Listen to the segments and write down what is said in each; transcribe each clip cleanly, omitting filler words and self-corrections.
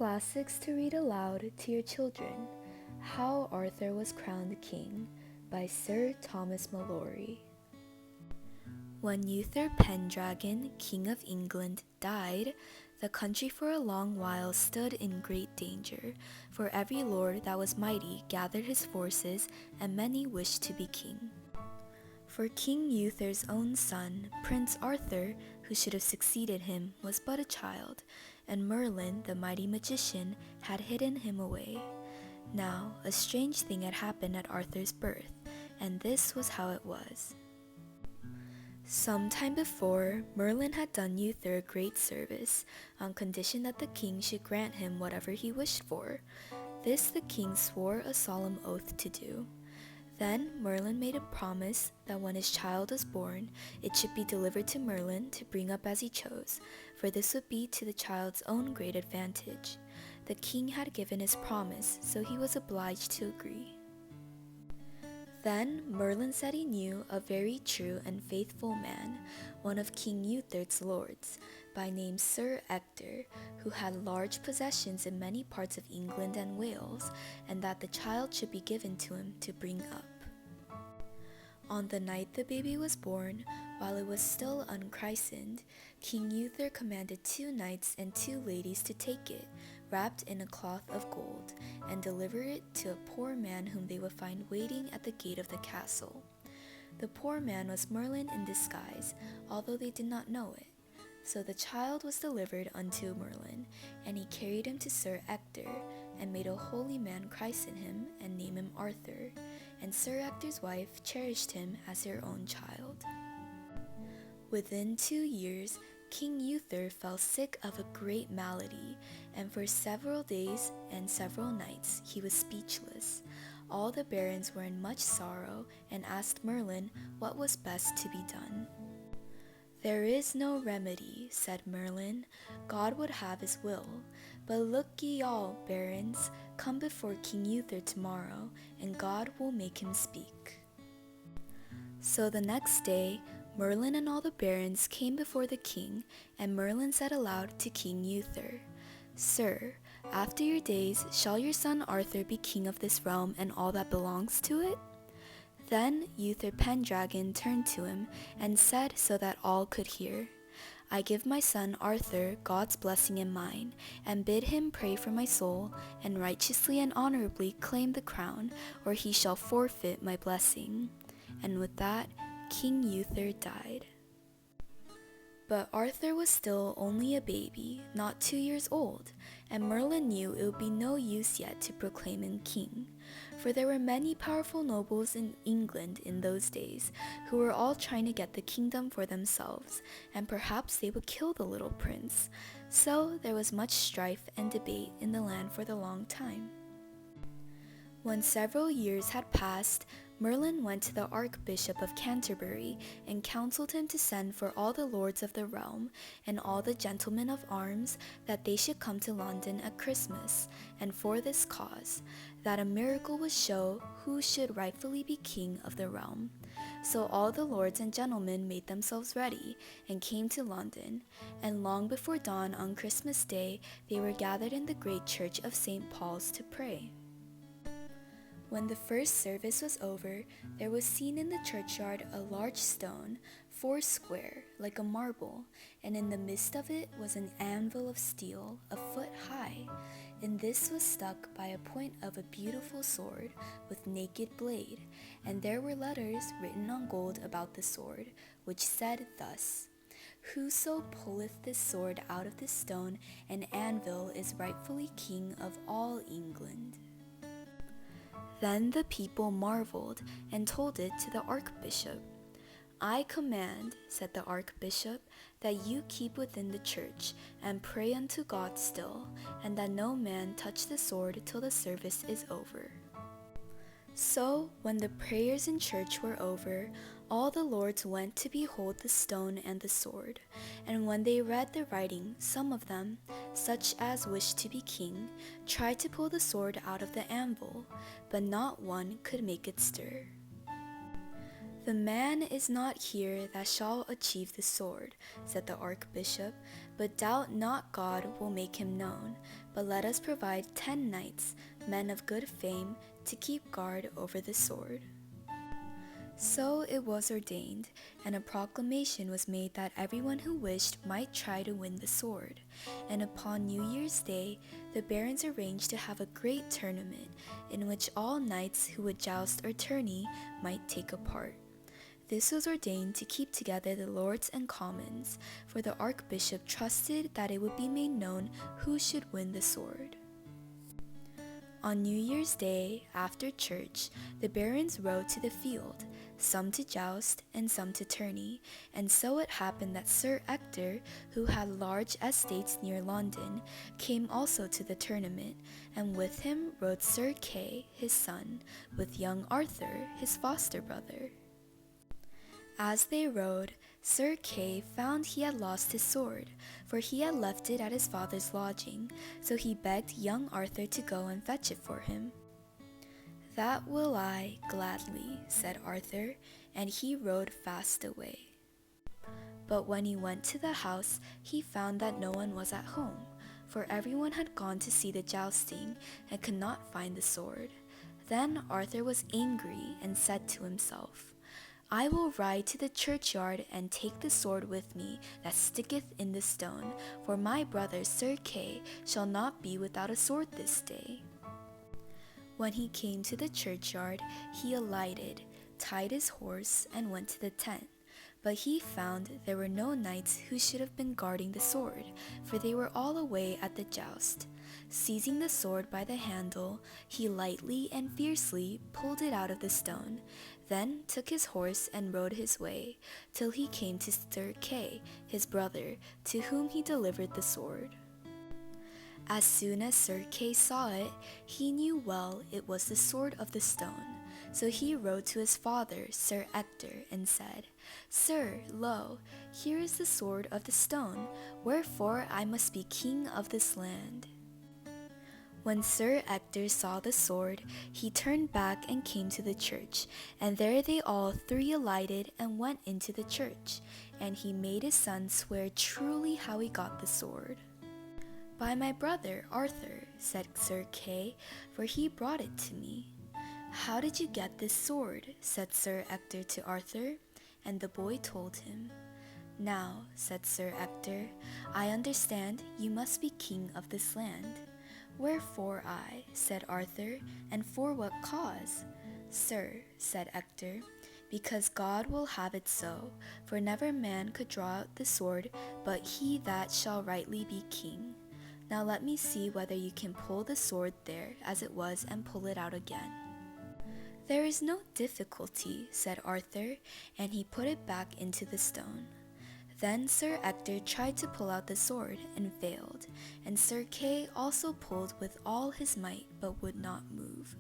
Classics to read aloud to your children. How Arthur Was Crowned King by Sir Thomas Malory. When Uether Pendragon, King of England, died, the country for a long while stood in great danger, for every lord that was mighty gathered his forces, and many wished to be king. For King Uether's own son, Prince Arthur, who should have succeeded him, was but a child, and Merlin, the mighty magician, had hidden him away. Now, a strange thing had happened at Arthur's birth, and this was how it was. Some time before, Merlin had done Uether a great service, on condition that the king should grant him whatever he wished for. This the king swore a solemn oath to do. Then Merlin made a promise that when his child was born, it should be delivered to Merlin to bring up as he chose, for this would be to the child's own great advantage. The king had given his promise, so he was obliged to agree. Then Merlin said he knew a very true and faithful man, one of King Uether's lords, by name Sir Ector, who had large possessions in many parts of England and Wales, and that the child should be given to him to bring up. On the night the baby was born, while it was still unchristened, King Uether commanded 2 knights and 2 ladies to take it, wrapped in a cloth of gold, and deliver it to a poor man whom they would find waiting at the gate of the castle. The poor man was Merlin in disguise, although they did not know it. So the child was delivered unto Merlin, and he carried him to Sir Ector, and made a holy man christen him, and name him Arthur, and Sir Ector's wife cherished him as her own child. Within 2 years, King Uether fell sick of a great malady, and for several days and several nights he was speechless. All the barons were in much sorrow, and asked Merlin what was best to be done. "There is no remedy," said Merlin. "God would have his will. But look ye all, barons, come before King Uether tomorrow, and God will make him speak." So the next day, Merlin and all the barons came before the king, and Merlin said aloud to King Uether, "Sir, after your days shall your son Arthur be king of this realm and all that belongs to it?" Then Uether Pendragon turned to him and said so that all could hear, "I give my son Arthur God's blessing and mine, and bid him pray for my soul, and righteously and honorably claim the crown, or he shall forfeit my blessing." And with that, King Uether died. But Arthur was still only a baby, not 2 years old, and Merlin knew it would be no use yet to proclaim him king, for there were many powerful nobles in England in those days who were all trying to get the kingdom for themselves, and perhaps they would kill the little prince. So there was much strife and debate in the land for the long time. When several years had passed, Merlin went to the Archbishop of Canterbury and counseled him to send for all the lords of the realm and all the gentlemen of arms, that they should come to London at Christmas, and for this cause, that a miracle would show who should rightfully be king of the realm. So all the lords and gentlemen made themselves ready, and came to London, and long before dawn on Christmas Day they were gathered in the great church of St. Paul's to pray. When the first service was over, there was seen in the churchyard a large stone, 4 square, like a marble, and in the midst of it was an anvil of steel, a foot high. In this was stuck by a point of a beautiful sword, with naked blade, and there were letters written on gold about the sword, which said thus, "Whoso pulleth this sword out of this stone and anvil is rightfully king of all England." Then the people marveled, and told it to the archbishop. "I command," said the archbishop, "that you keep within the church, and pray unto God still, and that no man touch the sword till the service is over." So, when the prayers in church were over, all the lords went to behold the stone and the sword. And when they read the writing, some of them, such as wished to be king, tried to pull the sword out of the anvil, but not one could make it stir. "The man is not here that shall achieve the sword," said the archbishop, "but doubt not God will make him known. But let us provide 10 knights, men of good fame, to keep guard over the sword." So it was ordained, and a proclamation was made that everyone who wished might try to win the sword. And upon New Year's Day, the barons arranged to have a great tournament, in which all knights who would joust or tourney might take a part. This was ordained to keep together the lords and commons, for the archbishop trusted that it would be made known who should win the sword. On New Year's Day, after church, the barons rode to the field, some to joust and some to tourney, and so it happened that Sir Ector, who had large estates near London, came also to the tournament, and with him rode Sir Kay, his son, with young Arthur, his foster brother. As they rode, Sir Kay found he had lost his sword, for he had left it at his father's lodging, so he begged young Arthur to go and fetch it for him. "That will I, gladly," said Arthur, and he rode fast away. But when he went to the house, he found that no one was at home, for everyone had gone to see the jousting, and could not find the sword. Then Arthur was angry, and said to himself, "I will ride to the churchyard and take the sword with me that sticketh in the stone, for my brother Sir Kay shall not be without a sword this day." When he came to the churchyard, he alighted, tied his horse, and went to the tent. But he found there were no knights who should have been guarding the sword, for they were all away at the joust. Seizing the sword by the handle, he lightly and fiercely pulled it out of the stone, then took his horse and rode his way, till he came to Sir Kay, his brother, to whom he delivered the sword. As soon as Sir Kay saw it, he knew well it was the sword of the stone. So he rode to his father, Sir Ector, and said, "Sir, lo, here is the sword of the stone, wherefore I must be king of this land." When Sir Ector saw the sword, he turned back and came to the church, and there they all three alighted and went into the church, and he made his son swear truly how he got the sword. "By my brother Arthur," said Sir Kay, "for he brought it to me." "How did you get this sword?" said Sir Ector to Arthur, and the boy told him. "Now," said Sir Ector, "I understand you must be king of this land." "Wherefore I?" said Arthur, "and for what cause?" "Sir," said Ector, "because God will have it so, for never man could draw out the sword but he that shall rightly be king. Now let me see whether you can pull the sword there as it was and pull it out again." "There is no difficulty," said Arthur, and he put it back into the stone. Then Sir Ector tried to pull out the sword, and failed, and Sir Kay also pulled with all his might, but would not move.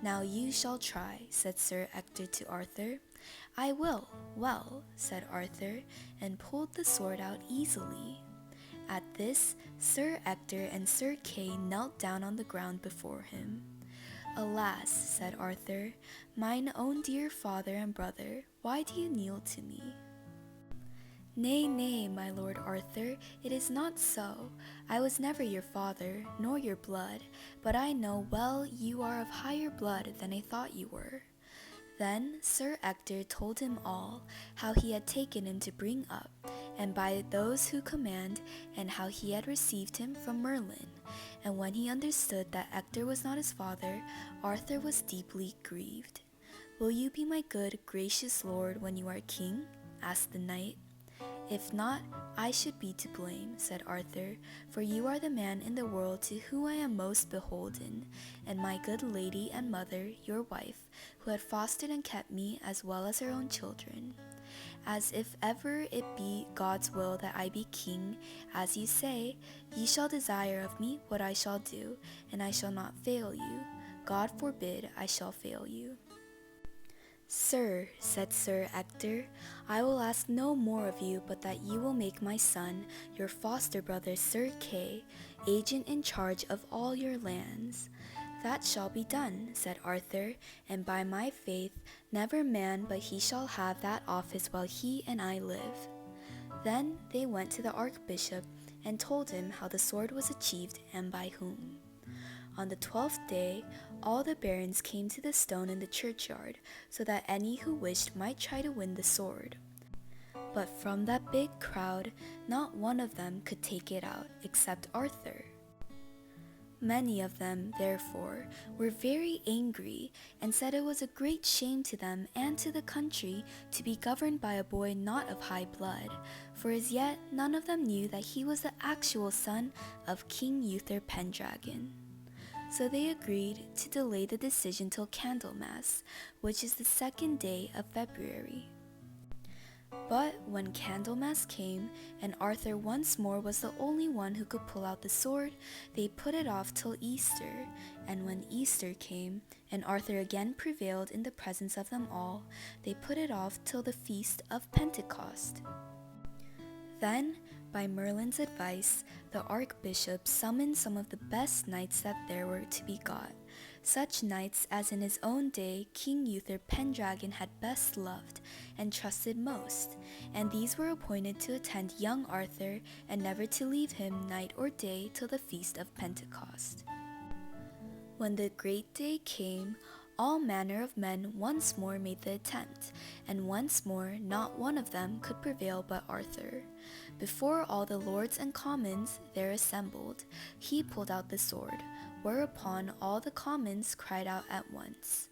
"Now you shall try," said Sir Ector to Arthur. "I will." "Well," said Arthur, and pulled the sword out easily. At this, Sir Ector and Sir Kay knelt down on the ground before him. "Alas," said Arthur, "mine own dear father and brother, why do you kneel to me?" "Nay, nay, my lord Arthur, it is not so. I was never your father, nor your blood, but I know well you are of higher blood than I thought you were." Then Sir Ector told him all, how he had taken him to bring up, and by those who command, and how he had received him from Merlin. And when he understood that Ector was not his father, Arthur was deeply grieved. "Will you be my good, gracious lord when you are king?" asked the knight. "If not, I should be to blame," said Arthur, "for you are the man in the world to whom I am most beholden, and my good lady and mother, your wife, who had fostered and kept me as well as her own children. As if ever it be God's will that I be king, as ye say, ye shall desire of me what I shall do, and I shall not fail you. God forbid I shall fail you." "Sir," said Sir Ector, "I will ask no more of you but that you will make my son, your foster brother Sir Kay, agent in charge of all your lands." That shall be done, said Arthur, and by my faith, never man but he shall have that office while he and I live. Then they went to the archbishop and told him how the sword was achieved and by whom. On the 12th day, all the barons came to the stone in the churchyard, so that any who wished might try to win the sword. But from that big crowd, not one of them could take it out except Arthur. Many of them, therefore, were very angry and said it was a great shame to them and to the country to be governed by a boy not of high blood, for as yet none of them knew that he was the actual son of King Uether Pendragon. So they agreed to delay the decision till Candlemas, which is the 2nd day of February. But when Candlemas came, and Arthur once more was the only one who could pull out the sword, they put it off till Easter. And when Easter came, and Arthur again prevailed in the presence of them all, they put it off till the feast of Pentecost. Then, by Merlin's advice, the archbishop summoned some of the best knights that there were to be got, such knights as in his own day King Uether Pendragon had best loved and trusted most, and these were appointed to attend young Arthur and never to leave him night or day till the feast of Pentecost. When the great day came, all manner of men once more made the attempt, and once more not one of them could prevail but Arthur. Before all the lords and commons there assembled, he pulled out the sword, whereupon all the commons cried out at once,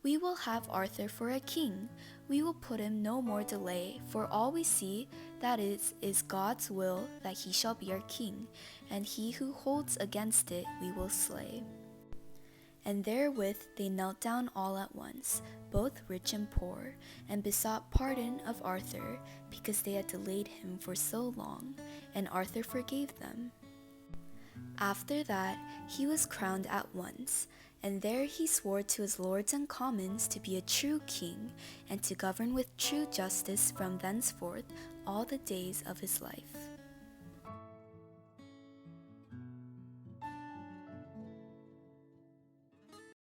"We will have Arthur for a king. We will put him no more delay, for all we see, that is God's will that he shall be our king, and he who holds against it we will slay." And therewith they knelt down all at once, both rich and poor, and besought pardon of Arthur, because they had delayed him for so long, and Arthur forgave them. After that he was crowned at once, and there he swore to his lords and commons to be a true king, and to govern with true justice from thenceforth all the days of his life.